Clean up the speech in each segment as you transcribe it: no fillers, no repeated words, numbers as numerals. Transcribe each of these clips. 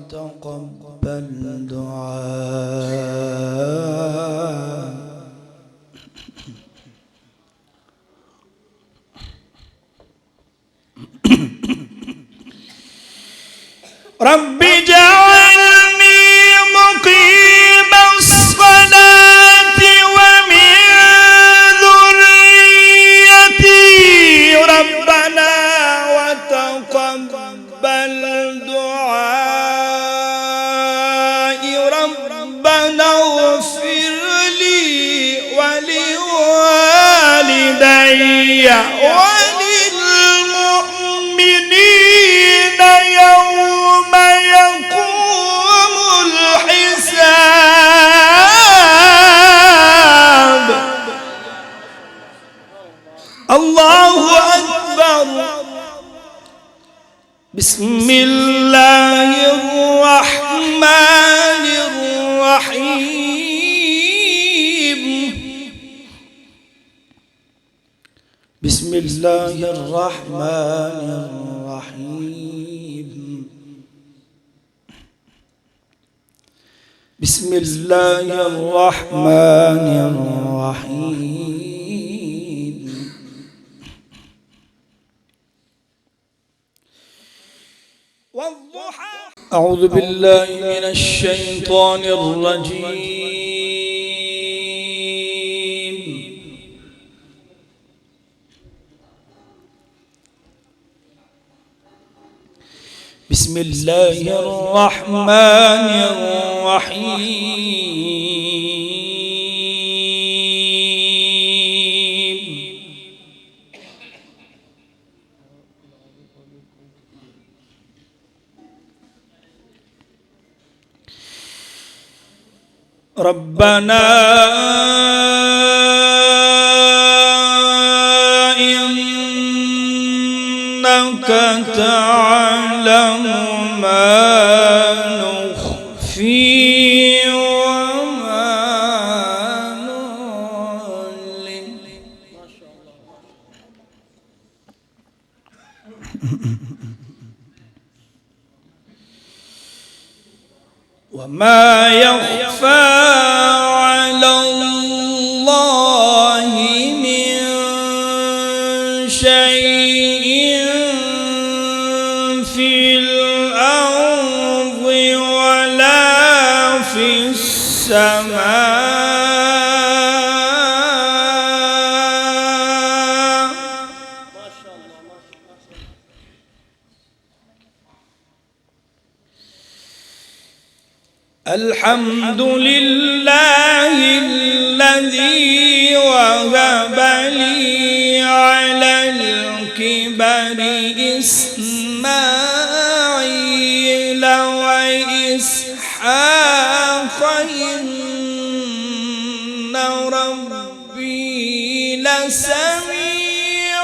وتقبل دعاء. رب اجعلني مقيم الصلاة ومن ذريتي ربنا وتقبل دعائي. ربنا اغفر لي ولوالدي وللمؤمنين يوم يقوم الحساب. الله أكبر. بسم الله الرحمن الرحيم. بسم الله الرحمن الرحيم. بسم الله الرحمن الرحيم. والضحى. أعوذ بالله من الشيطان الرجيم. بسم الله الرحمن الرحيم. ربنا إنك تعلم ما نخفي وما نعلن. وما يخفى على الله من شيء في الأرض ولا في السماء. الحمد لله الذي وهب لي على الكبر إسماعيل وإسحاق إن ربي لسميع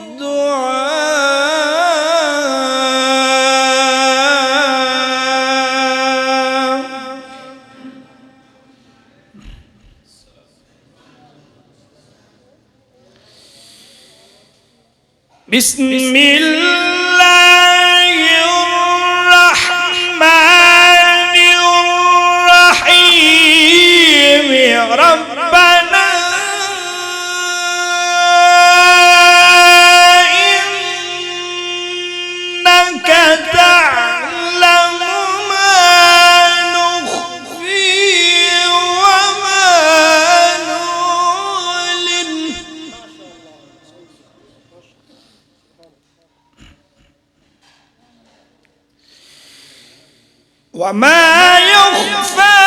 الدعاء. بسم الله الرحمن الرحيم. ربنا إنك تعلم ما نخفي وما نعلن. وما يخفى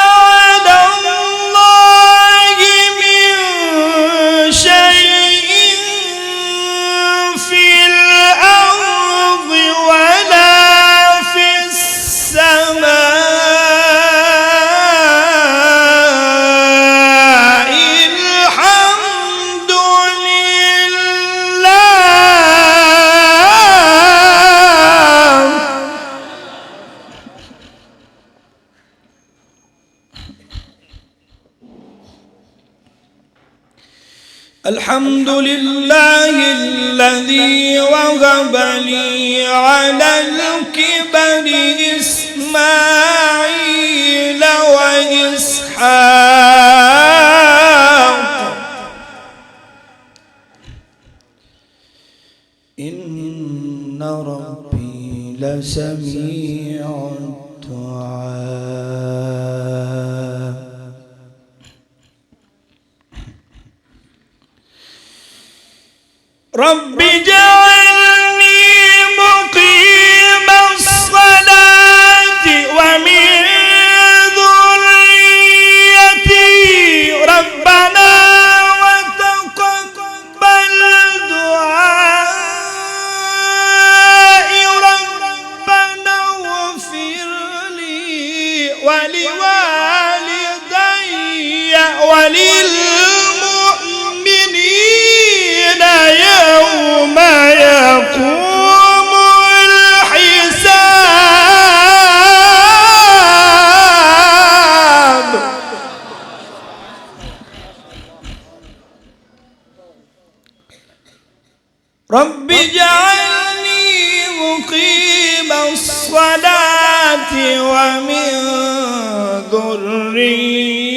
على الله من شيء في الأرض ولا في السماء. الحمد لله. الحمد لله الذي وهب لي على الكبر بني إسماعيل وإسحاق إن ربي لسميع الدعاء رب اجعلني مقيم الصلاة ومن ذريتي ربنا وتقبل دعائي ربنا اغفر لي ولوالدي وللمؤمنين يوم يقوم الحساب رب اجعلني مقيم الصلاة ومن ذريتي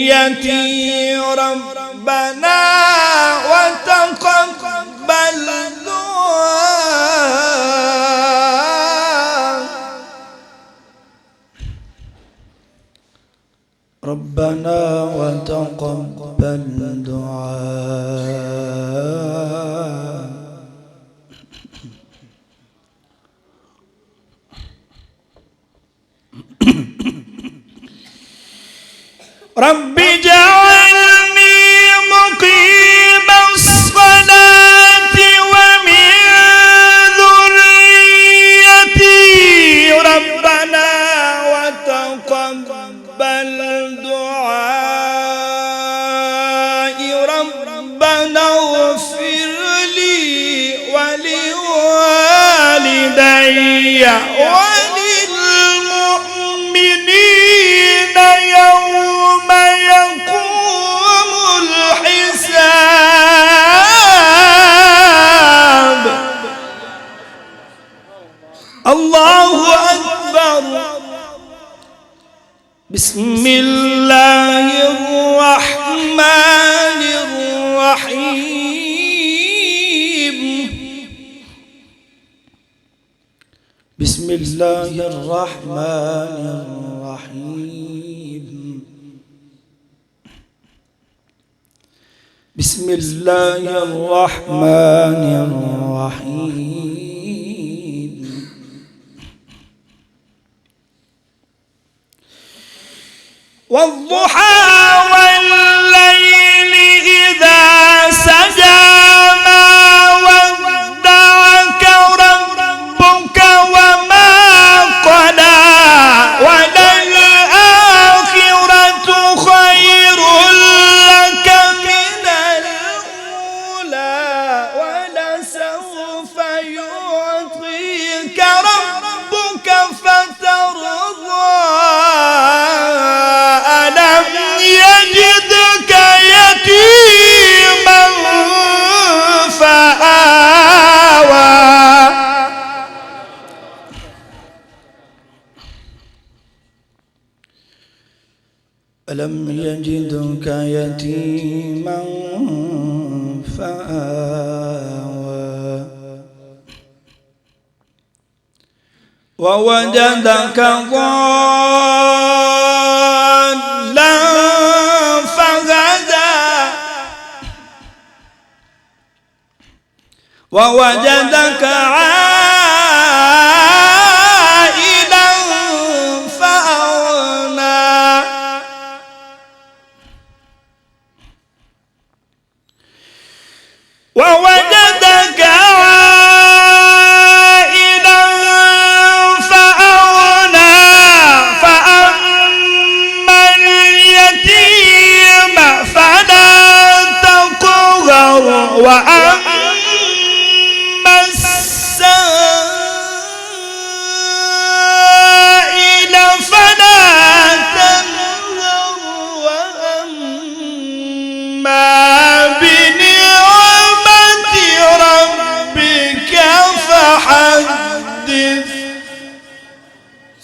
ربنا وتقبل دعاء ربنا وتقبل دعاء رب اجعلني مقيم الصلاة ومن ذريتي ربنا وتقبل دعائي ربنا اغفر لي ولوالدي وللمؤمنين يوم يقوم الحساب الله أكبر بسم الله الرحمن الرحيم بسم الله الرحمن الرحيم بسم الله الرحمن الرحيم والضحى والليل إذا سجى ما ودعك ربك وما قلى وللآخرة خير لك من الأولى ولسوف يعطيك ربك فترضى ألم يجدك يتيما فآوى ألم يجدك يتيما فآوى ووجدك ضالا فهدى ووجدك عائلا فأغنى ووجدك عائلا فأغنى فأما اليتيم فلا تقهر وأما السائل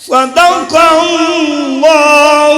صدق الله